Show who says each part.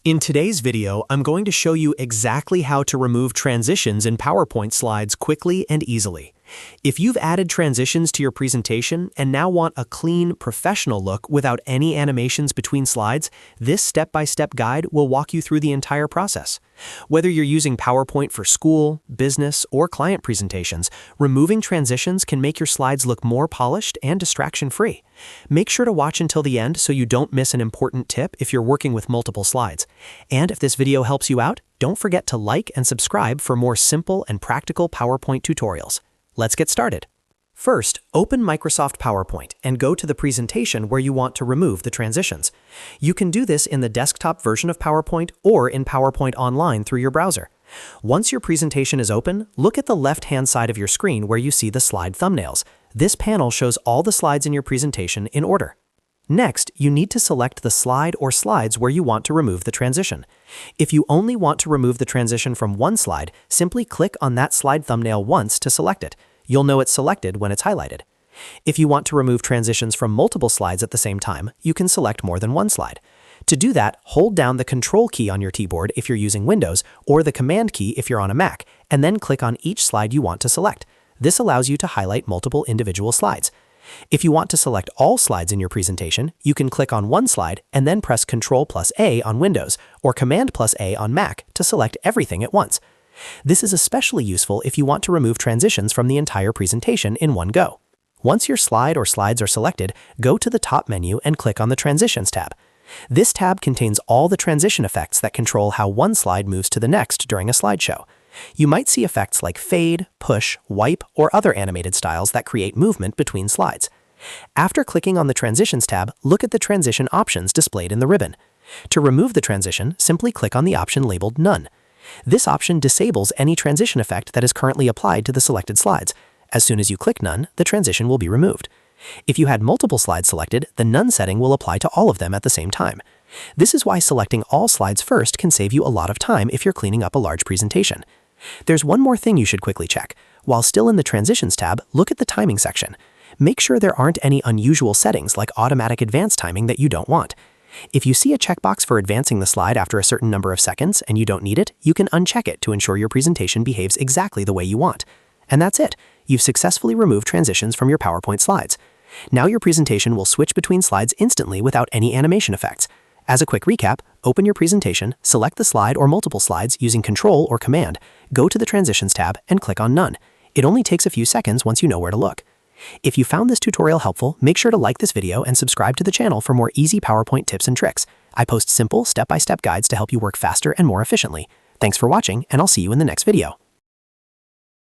Speaker 1: In today's video, I'm going to show you exactly how to remove transitions in PowerPoint slides quickly and easily. If you've added transitions to your presentation and now want a clean, professional look without any animations between slides, this step-by-step guide will walk you through the entire process. Whether you're using PowerPoint for school, business, or client presentations, removing transitions can make your slides look more polished and distraction-free. Make sure to watch until the end so you don't miss an important tip if you're working with multiple slides. And if this video helps you out, don't forget to like and subscribe for more simple and practical PowerPoint tutorials. Let's get started. First, open Microsoft PowerPoint and go to the presentation where you want to remove the transitions. You can do this in the desktop version of PowerPoint or in PowerPoint Online through your browser. Once your presentation is open, look at the left-hand side of your screen where you see the slide thumbnails. This panel shows all the slides in your presentation in order. Next, you need to select the slide or slides where you want to remove the transition. If you only want to remove the transition from one slide, simply click on that slide thumbnail once to select it. You'll know it's selected when it's highlighted. If you want to remove transitions from multiple slides at the same time, you can select more than one slide. To do that, hold down the Control key on your keyboard if you're using Windows or the Command key if you're on a Mac, and then click on each slide you want to select. This allows you to highlight multiple individual slides. If you want to select all slides in your presentation, you can click on one slide and then press Ctrl+A on Windows or Command+A on Mac to select everything at once. This is especially useful if you want to remove transitions from the entire presentation in one go. Once your slide or slides are selected, go to the top menu and click on the Transitions tab. This tab contains all the transition effects that control how one slide moves to the next during a slideshow. You might see effects like fade, push, wipe, or other animated styles that create movement between slides. After clicking on the Transitions tab, look at the transition options displayed in the ribbon. To remove the transition, simply click on the option labeled None. This option disables any transition effect that is currently applied to the selected slides. As soon as you click None, the transition will be removed. If you had multiple slides selected, the None setting will apply to all of them at the same time. This is why selecting all slides first can save you a lot of time if you're cleaning up a large presentation. There's one more thing you should quickly check. While still in the Transitions tab, look at the timing section. Make sure there aren't any unusual settings like automatic advance timing that you don't want. If you see a checkbox for advancing the slide after a certain number of seconds and you don't need it, you can uncheck it to ensure your presentation behaves exactly the way you want. And that's it. You've successfully removed transitions from your PowerPoint slides. Now your presentation will switch between slides instantly without any animation effects. As a quick recap, open your presentation, select the slide or multiple slides using Control or Command, go to the Transitions tab, and click on None. It only takes a few seconds once you know where to look. If you found this tutorial helpful, make sure to like this video and subscribe to the channel for more easy PowerPoint tips and tricks. I post simple, step-by-step guides to help you work faster and more efficiently. Thanks for watching, and I'll see you in the next video.